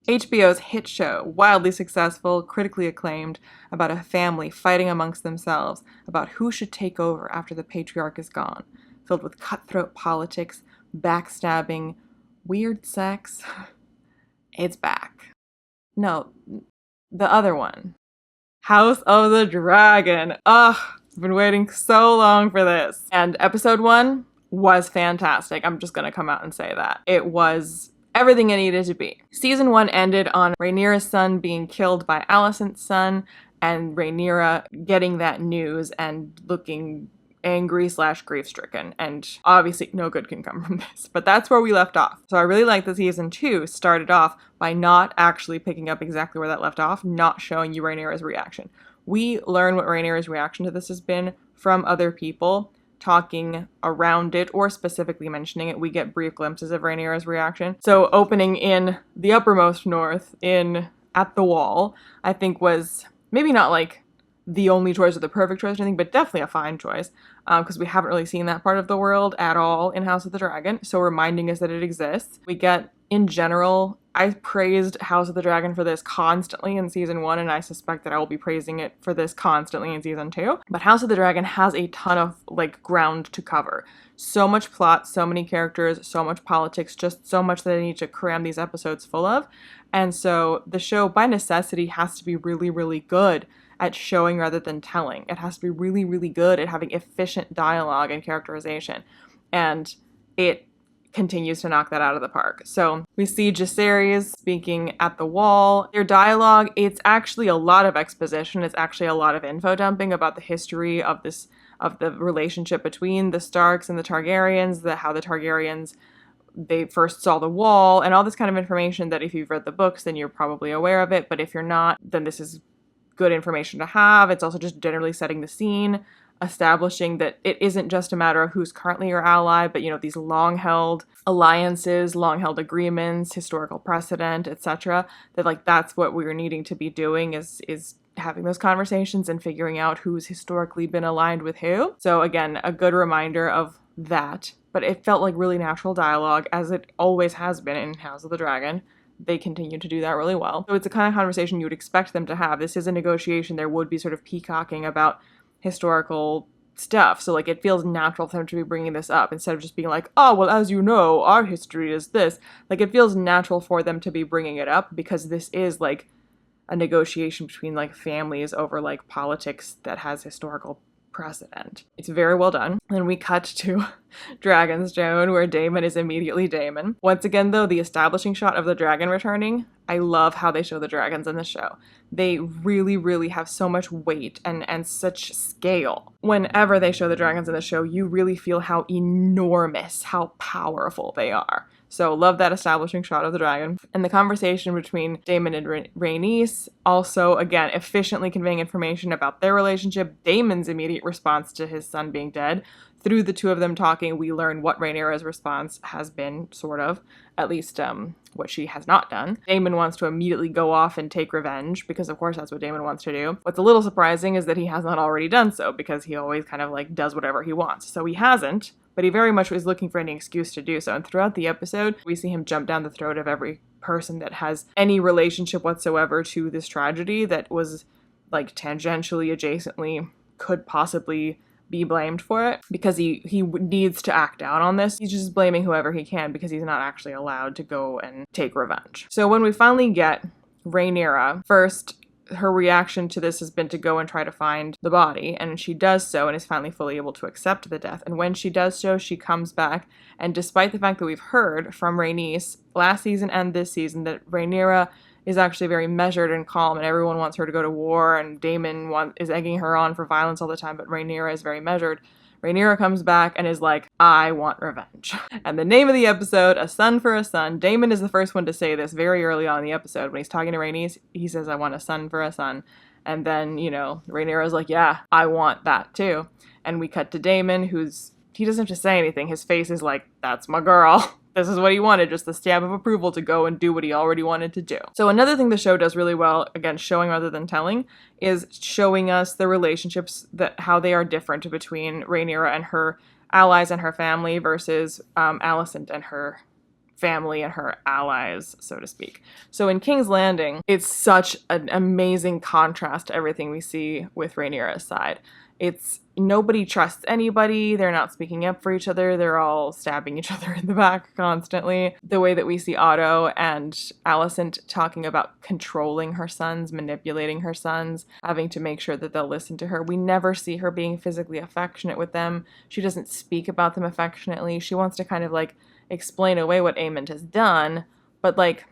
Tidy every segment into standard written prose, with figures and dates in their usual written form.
HBO's hit show, wildly successful, critically acclaimed, about a family fighting amongst themselves about who should take over after the patriarch is gone, filled with cutthroat politics, backstabbing, weird sex. It's back. No, the other one. House of the Dragon. Ugh, I've been waiting so long for this. And episode 1 was fantastic. I'm just gonna come out and say that. It was everything it needed to be. Season 1 ended on Rhaenyra's son being killed by Alicent's son, and Rhaenyra getting that news and looking angry / grief-stricken, and obviously no good can come from this, but that's where we left off. So I really like that season 2 started off by not actually picking up exactly where that left off, not showing you Rhaenyra's reaction. We learn what Rhaenyra's reaction to this has been from other people talking around it or specifically mentioning it. We get brief glimpses of Rhaenyra's reaction. So opening in the uppermost north at the Wall, I think was maybe not like the only choice or the perfect choice or anything, but definitely a fine choice, because we haven't really seen that part of the world at all in House of the Dragon, so reminding us that it exists. We get, in general, I praised House of the Dragon for this constantly in season 1, and I suspect that I will be praising it for this constantly in season 2, but House of the Dragon has a ton of, ground to cover. So much plot, so many characters, so much politics, just so much that I need to cram these episodes full of, and so the show, by necessity, has to be really, really good at showing rather than telling. It has to be really, really good at having efficient dialogue and characterization. And it continues to knock that out of the park. So we see Jacaerys speaking at the Wall. Their dialogue, it's actually a lot of exposition. It's actually a lot of info dumping about the history of the relationship between the Starks and the Targaryens, how the Targaryens, they first saw the Wall, and all this kind of information that if you've read the books, then you're probably aware of it. But if you're not, then this is good information to have. It's also just generally setting the scene, establishing that it isn't just a matter of who's currently your ally, but these long-held alliances, long-held agreements, historical precedent, etc. That that's what we're needing to be doing is having those conversations and figuring out who's historically been aligned with who. So again, a good reminder of that, but it felt like really natural dialogue, as it always has been in House of the Dragon. They continue to do that really well. So it's the kind of conversation you would expect them to have. This is a negotiation. There would be sort of peacocking about historical stuff. So it feels natural for them to be bringing this up instead of just being like, oh, well, as you know, our history is this. It feels natural for them to be bringing it up because this is a negotiation between families over politics that has historical precedent. It's very well done. Then we cut to Dragonstone, where Daemon is immediately Daemon. Once again, though, the establishing shot of the dragon returning, I love how they show the dragons in the show. They really, really have so much weight and such scale. Whenever they show the dragons in the show, you really feel how enormous, how powerful they are. So love that establishing shot of the dragon. And the conversation between Daemon and Rhaenys, also, again, efficiently conveying information about their relationship. Daemon's immediate response to his son being dead. Through the two of them talking, we learn what Rhaenyra's response has been, sort of. At least what she has not done. Daemon wants to immediately go off and take revenge, because of course that's what Daemon wants to do. What's a little surprising is that he has not already done so, because he always kind of does whatever he wants. So he hasn't, but he very much was looking for any excuse to do so. And throughout the episode, we see him jump down the throat of every person that has any relationship whatsoever to this tragedy that was tangentially, adjacently, could possibly be blamed for it, because he needs to act out on this. He's just blaming whoever he can because he's not actually allowed to go and take revenge. So when we finally get Rhaenyra, first, her reaction to this has been to go and try to find the body, and she does so and is finally fully able to accept the death. And when she does so, she comes back, and despite the fact that we've heard from Rhaenys last season and this season that Rhaenyra is actually very measured and calm, and everyone wants her to go to war, and Daemon is egging her on for violence all the time, but Rhaenyra is very measured. Rhaenyra comes back and is like, I want revenge. And the name of the episode, A Son for a Son. Daemon is the first one to say this very early on in the episode. When he's talking to Rhaenys, he says, I want a son for a son. And then, Rhaenyra's like, yeah, I want that too. And we cut to Daemon, he doesn't have to say anything. His face is like, that's my girl. This is what he wanted, just the stamp of approval to go and do what he already wanted to do. So another thing the show does really well, again, showing rather than telling, is showing us the relationships, how they are different between Rhaenyra and her allies and her family versus Alicent and her family and her allies, so to speak. So in King's Landing, it's such an amazing contrast to everything we see with Rhaenyra's side. It's nobody trusts anybody. They're not speaking up for each other. They're all stabbing each other in the back constantly. The way that we see Otto and Alicent talking about controlling her sons, manipulating her sons, having to make sure that they'll listen to her. We never see her being physically affectionate with them. She doesn't speak about them affectionately. She wants to kind of like explain away what Aemond has done, but like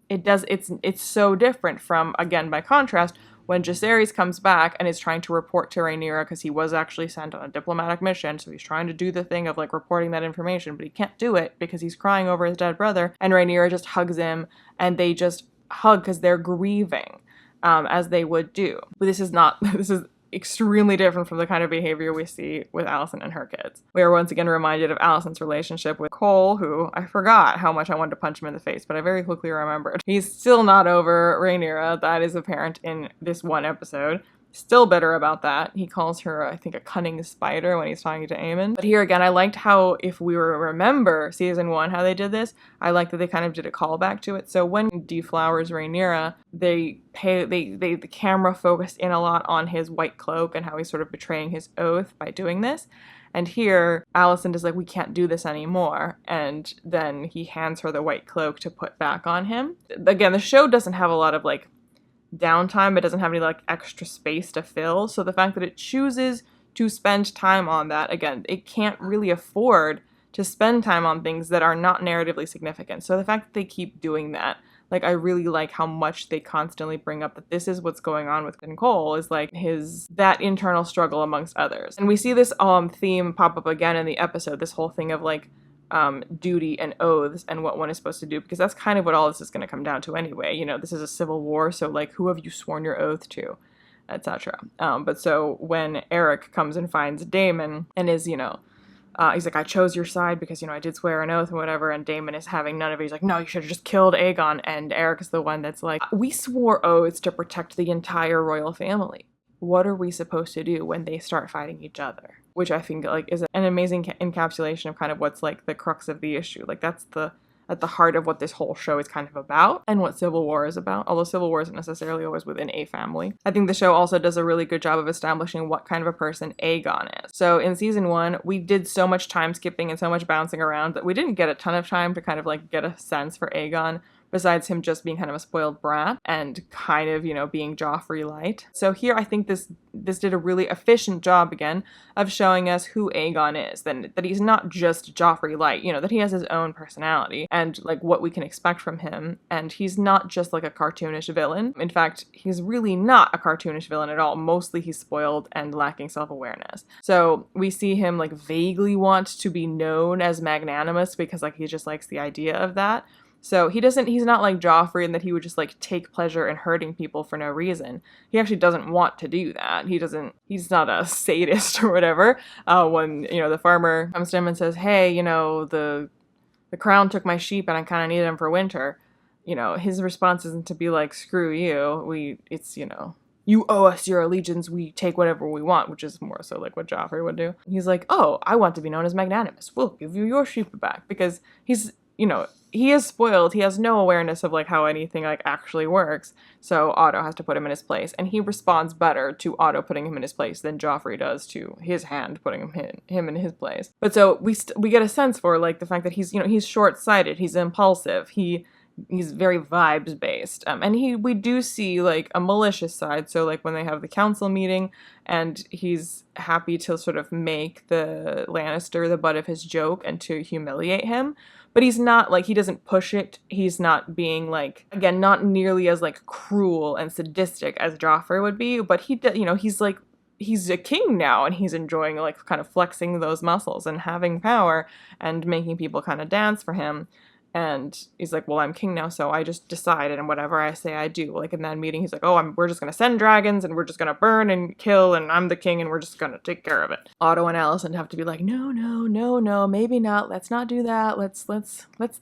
it's so different from, again, by contrast, when Jacaerys comes back and is trying to report to Rhaenyra, because he was actually sent on a diplomatic mission, so he's trying to do the thing of like reporting that information, but he can't do it because he's crying over his dead brother, and Rhaenyra just hugs him, and they just hug because they're grieving, as they would do. But this is extremely different from the kind of behavior we see with Alicent and her kids. We are once again reminded of Alicent's relationship with Cole, who I forgot how much I wanted to punch him in the face, but I very quickly remembered. He's still not over Rhaenyra. That is apparent in this one episode. Still bitter about that. He calls her, I think, a cunning spider when he's talking to Aemond. But here again, I liked how, if we remember season 1, how they did this, I liked that they kind of did a callback to it. So when he deflowers Rhaenyra, the camera focused in a lot on his white cloak and how he's sort of betraying his oath by doing this. And here, Alicent is like, we can't do this anymore. And then he hands her the white cloak to put back on him. Again, the show doesn't have a lot of like downtime. It doesn't have any like extra space to fill. So the fact that it chooses to spend time on that, again, it can't really afford to spend time on things that are not narratively significant. So the fact that they keep doing that, like, I really like how much they constantly bring up that this is what's going on with Cole, is like that internal struggle amongst others. And we see this theme pop up again in the episode, this whole thing of like duty and oaths and what one is supposed to do, because that's kind of what all this is going to come down to anyway. You know, this is a civil war, so like, who have you sworn your oath to, etc. But so when Eric comes and finds Daemon and is, you know, he's like, I chose your side because, you know, I did swear an oath and whatever, and Daemon is having none of it. He's like, no, you should have just killed Aegon. And Eric is the one that's like, we swore oaths to protect the entire royal family. What are we supposed to do when they start fighting each other? Which I think like is an amazing encapsulation of kind of what's like the crux of the issue. Like that's at the heart of what this whole show is kind of about and what Civil War is about, although Civil War isn't necessarily always within a family. I think the show also does a really good job of establishing what kind of a person Aegon is. So in season 1, we did so much time skipping and so much bouncing around that we didn't get a ton of time to kind of like get a sense for Aegon, besides him just being kind of a spoiled brat and kind of, you know, being Joffrey light. So here I think this did a really efficient job again of showing us who Aegon is, that he's not just Joffrey light, you know, that he has his own personality and like what we can expect from him, and he's not just like a cartoonish villain. In fact, he's really not a cartoonish villain at all. Mostly he's spoiled and lacking self-awareness. So we see him like vaguely want to be known as magnanimous because like he just likes the idea of that. So he's not like Joffrey in that he would just like take pleasure in hurting people for no reason. He actually doesn't want to do that. He's not a sadist or whatever. When, you know, the farmer comes to him and says, hey, you know, the crown took my sheep and I kind of need them for winter. You know, his response isn't to be like, screw you. It's, you know, you owe us your allegiance, we take whatever we want, which is more so like what Joffrey would do. He's like, oh, I want to be known as magnanimous. We'll give you your sheep back, because he's, you know, he is spoiled. He has no awareness of like how anything like actually works. So Otto has to put him in his place, and he responds better to Otto putting him in his place than Joffrey does to his hand putting him in his place. But so we get a sense for like the fact that he's, you know, he's short-sighted, he's impulsive, he's very vibes based, and we do see like a malicious side. So like when they have the council meeting and he's happy to sort of make the Lannister the butt of his joke and to humiliate him, but he's not like, he doesn't push it. He's not being like, again, not nearly as like cruel and sadistic as Joffrey would be, but he, you know, he's like, he's a king now and he's enjoying like kind of flexing those muscles and having power and making people kind of dance for him. And he's like, well, I'm king now, so I just decided, and whatever I say, I do. Like in that meeting, he's like, oh, we're just going to send dragons, and we're just going to burn and kill, and I'm the king, and we're just going to take care of it. Otto and Alicent have to be like, no, maybe not. Let's not do that. Let's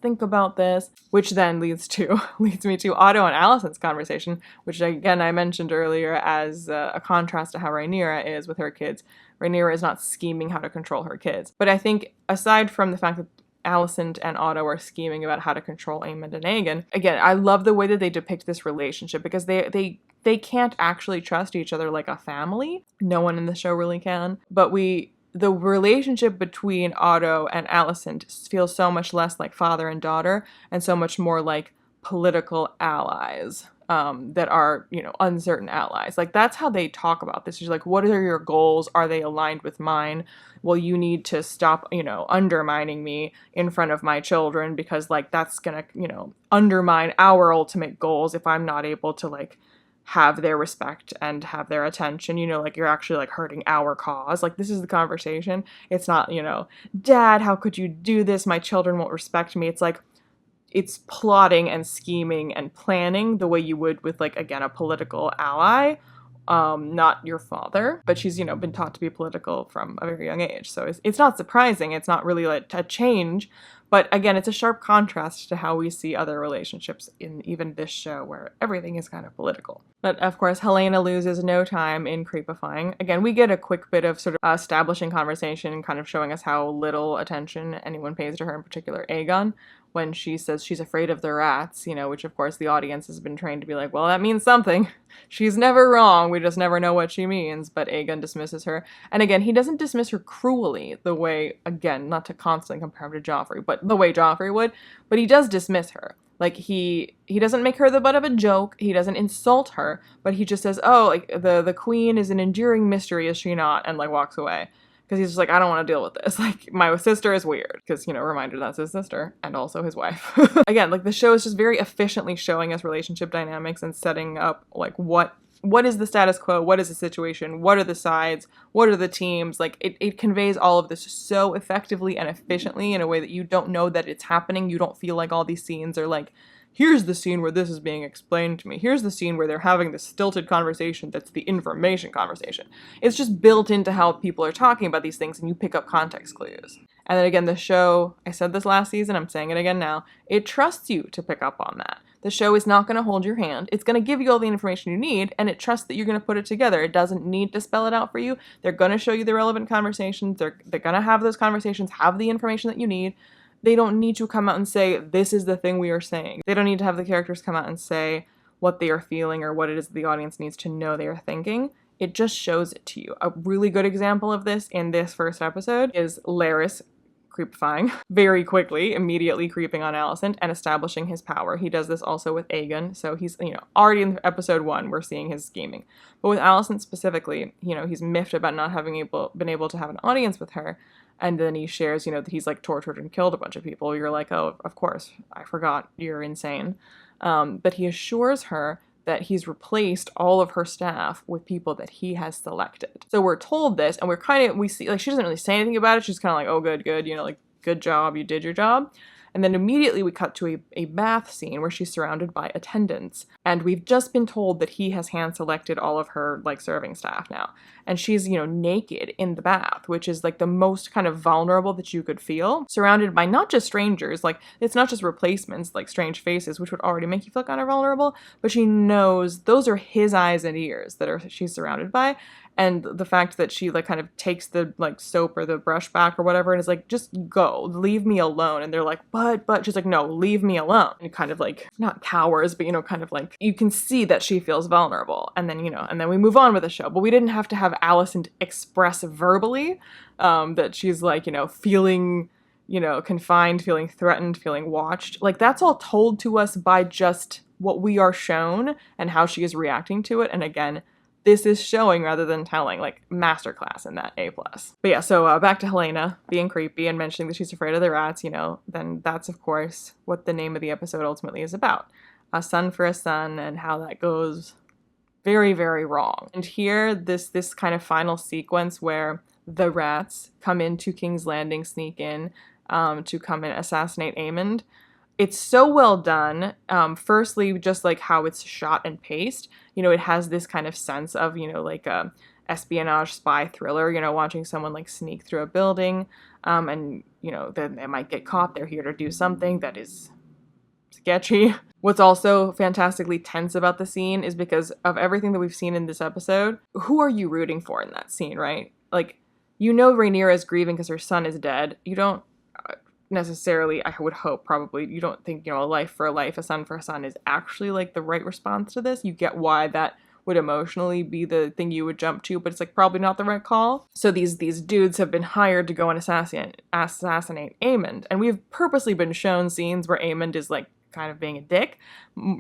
think about this. Which then leads me to Otto and Alicent's conversation, which again I mentioned earlier as a contrast to how Rhaenyra is with her kids. Rhaenyra is not scheming how to control her kids. But I think aside from the fact that Alicent and Otto are scheming about how to control Aemond and Aegon. Again, I love the way that they depict this relationship because they can't actually trust each other like a family. No one in the show really can. But the relationship between Otto and Alicent feels so much less like father and daughter and so much more like political allies. That are, uncertain allies. Like, that's how they talk about this. She's like, what are your goals? Are they aligned with mine? Well, you need to stop, undermining me in front of my children because, like, that's gonna, undermine our ultimate goals if I'm not able to, like, have their respect and have their attention, like, you're actually, like, hurting our cause. Like, this is the conversation. It's not, Dad, how could you do this? My children won't respect me. It's like, it's plotting and scheming and planning the way you would with, like, again, a political ally, not your father. But she's, been taught to be political from a very young age. So it's not surprising. It's not really like a change. But again, it's a sharp contrast to how we see other relationships in even this show where everything is kind of political. But of course, Helena loses no time in creepifying. Again, we get a quick bit of sort of establishing conversation and kind of showing us how little attention anyone pays to her, in particular Aegon, when she says she's afraid of the rats, which of course the audience has been trained to be like, well, that means something. She's never wrong. We just never know what she means. But Aegon dismisses her. And again, he doesn't dismiss her cruelly the way, again, not to constantly compare him to Joffrey, but the way Joffrey would. But he does dismiss her. Like, he doesn't make her the butt of a joke. He doesn't insult her. But he just says, oh, like, the queen is an enduring mystery, is she not? And, like, walks away. Because he's just like, I don't want to deal with this. Like, my sister is weird. Because, reminder, that's his sister. And also his wife. Again, like, the show is just very efficiently showing us relationship dynamics and setting up, like, what is the status quo? What is the situation? What are the sides? What are the teams? Like, it conveys all of this so effectively and efficiently in a way that you don't know that it's happening. You don't feel like all these scenes are like, here's the scene where this is being explained to me. Here's the scene where they're having this stilted conversation that's the information conversation. It's just built into how people are talking about these things, and you pick up context clues. And then again, the show, I said this last season, I'm saying it again now, it trusts you to pick up on that. The show is not going to hold your hand. It's going to give you all the information you need, and it trusts that you're going to put it together. It doesn't need to spell it out for you. They're going to show you the relevant conversations. They're going to have those conversations, have the information that you need. They don't need to come out and say, this is the thing we are saying. They don't need to have the characters come out and say what they are feeling or what it is the audience needs to know they are thinking. It just shows it to you. A really good example of this in this first episode is Larys creepifying very quickly, immediately creeping on Alicent and establishing his power. He does this also with Aegon. So he's, already in episode 1, we're seeing his scheming. But with Alicent specifically, he's miffed about not having been able to have an audience with her. And then he shares, that he's, like, tortured and killed a bunch of people. You're like, oh, of course, I forgot, you're insane. But he assures her that he's replaced all of her staff with people that he has selected. So we're told this, and we see, like, she doesn't really say anything about it. She's kind of like, oh, good, like, good job, you did your job. And then immediately we cut to a bath scene where she's surrounded by attendants. And we've just been told that he has hand-selected all of her, like, serving staff now. And she's, naked in the bath, which is, like, the most kind of vulnerable that you could feel. Surrounded by not just strangers, like, it's not just replacements, like strange faces, which would already make you feel kind of vulnerable. But she knows those are his eyes and ears that she's surrounded by. And the fact that she, like, kind of takes the, like, soap or the brush back or whatever and is like, just go, leave me alone. And they're like, but she's like, no, leave me alone. And kind of, like, not cowers, but, kind of like, you can see that she feels vulnerable. And then, and then we move on with the show. But we didn't have to have Alicent express verbally that she's, like, feeling, confined, feeling threatened, feeling watched. Like, that's all told to us by just what we are shown and how she is reacting to it. And again, this is showing rather than telling, like, masterclass in that A+. But yeah, so back to Helena being creepy and mentioning that she's afraid of the rats, then that's, of course, what the name of the episode ultimately is about. A son for a son, and how that goes very, very wrong. And here, this kind of final sequence where the rats come into King's Landing, sneak in to come and assassinate Aemond. It's so well done. Firstly, just like how it's shot and paced. It has this kind of sense of, like a espionage spy thriller, watching someone, like, sneak through a building and, then they might get caught. They're here to do something that is sketchy. What's also fantastically tense about the scene is because of everything that we've seen in this episode, who are you rooting for in that scene, right? Like, Rhaenyra is grieving because her son is dead. necessarily, I would hope, probably, you don't think, a life for a life, a son for a son is actually like the right response to this. You get why that would emotionally be the thing you would jump to, but it's like probably not the right call. So these dudes have been hired to go and assassinate Aemond, and we've purposely been shown scenes where Aemond is like kind of being a dick,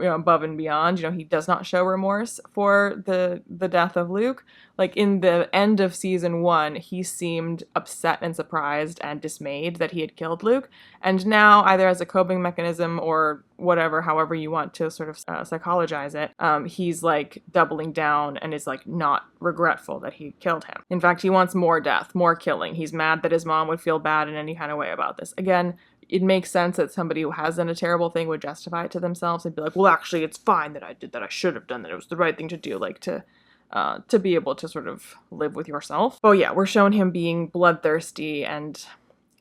above and beyond. He does not show remorse for the death of Luke. Like in the end of season 1, he seemed upset and surprised and dismayed that he had killed Luke, and now, either as a coping mechanism or whatever, however you want to sort of psychologize it, he's like doubling down and is like not regretful that he killed him. In fact, he wants more death, more killing. He's mad that his mom would feel bad in any kind of way about this. Again, it makes sense that somebody who has done a terrible thing would justify it to themselves and be like, well, actually, it's fine that I did that. I should have done that. It was the right thing to do, like to be able to sort of live with yourself. But yeah, we're shown him being bloodthirsty and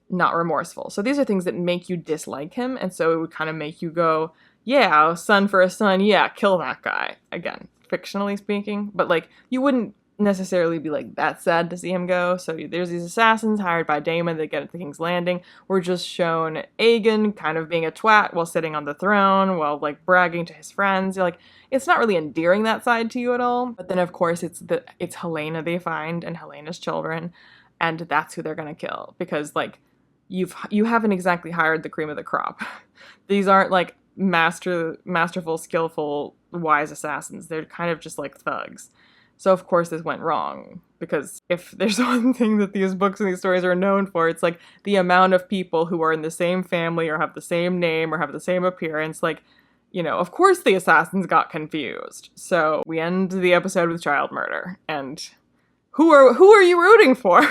not remorseful. So these are things that make you dislike him, and so it would kind of make you go, yeah, son for a son, yeah, kill that guy. Again, fictionally speaking, but like you wouldn't necessarily be like that sad to see him go. So there's these assassins hired by Daemon that get at the King's Landing. We're just shown Aegon kind of being a twat while sitting on the throne, while like bragging to his friends. You're like, it's not really endearing that side to you at all. But then of course it's Helaena they find, and Helena's children, and that's who they're gonna kill, because like you haven't exactly hired the cream of the crop. These aren't like masterful, skillful, wise assassins. They're kind of just like thugs. So of course this went wrong, because if there's one thing that these books and these stories are known for, it's like the amount of people who are in the same family or have the same name or have the same appearance. Like, of course the assassins got confused. So we end the episode with child murder, and who are you rooting for?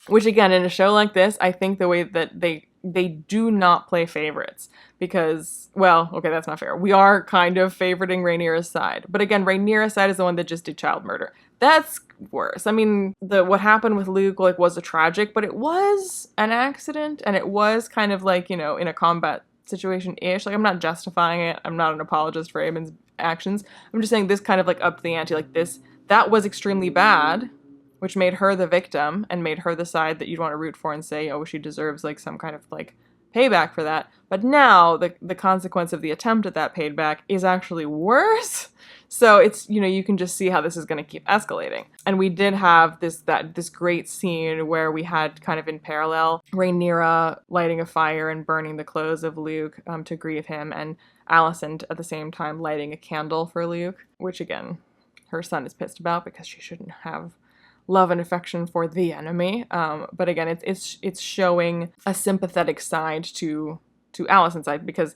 Which again, in a show like this, I think the way that they do not play favorites, because, well, okay, that's not fair. We are kind of favoriting Rhaenyra's side. But again, Rhaenyra's side is the one that just did child murder. That's worse. I mean, what happened with Luke, like, was a tragic, but it was an accident, and it was kind of like, in a combat situation-ish. Like, I'm not justifying it. I'm not an apologist for Aemon's actions. I'm just saying this kind of, like, upped the ante. Like, that was extremely bad, which made her the victim and made her the side that you'd want to root for and say, oh, she deserves like some kind of like payback for that. But now the consequence of the attempt at that payback is actually worse. So it's, you can just see how this is going to keep escalating. And we did have this great scene where we had kind of in parallel Rhaenyra lighting a fire and burning the clothes of Luke to grieve him, and Alicent at the same time lighting a candle for Luke, which again, her son is pissed about because she shouldn't have love and affection for the enemy. But again, it's showing a sympathetic side to Alicent's side, because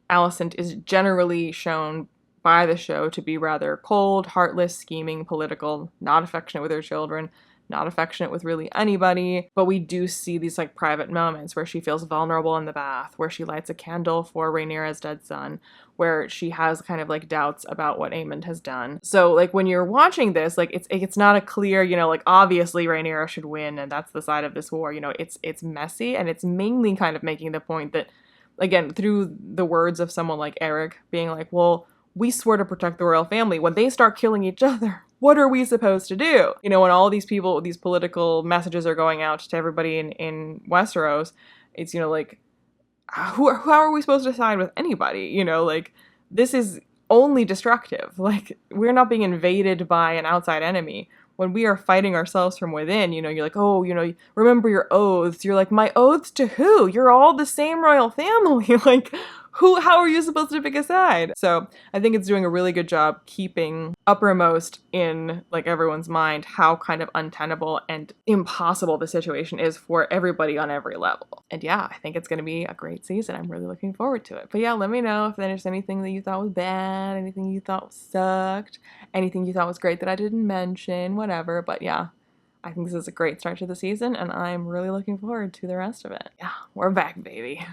Alicent is generally shown by the show to be rather cold, heartless, scheming, political, not affectionate with her children, not affectionate with really anybody. But we do see these like private moments where she feels vulnerable in the bath, where she lights a candle for Rhaenyra's dead son, where she has kind of like doubts about what Aemond has done. So like when you're watching this, like it's not a clear, like obviously Rhaenyra should win and that's the side of this war. It's messy, and it's mainly kind of making the point that, again, through the words of someone like Eric being like, well, we swore to protect the royal family. When they start killing each other, what are we supposed to do? When all these people, these political messages are going out to everybody in Westeros, it's, like, how are we supposed to side with anybody? Like, this is only destructive. Like, we're not being invaded by an outside enemy. When we are fighting ourselves from within, you're like, oh, remember your oaths. You're like, my oaths to who? You're all the same royal family. Like, how are you supposed to pick a side? So I think it's doing a really good job keeping uppermost in like everyone's mind how kind of untenable and impossible the situation is for everybody on every level. And yeah, I think it's going to be a great season. I'm really looking forward to it. But yeah, let me know if there's anything that you thought was bad, anything you thought sucked, anything you thought was great that I didn't mention, whatever. But yeah, I think this is a great start to the season, and I'm really looking forward to the rest of it. Yeah, we're back, baby.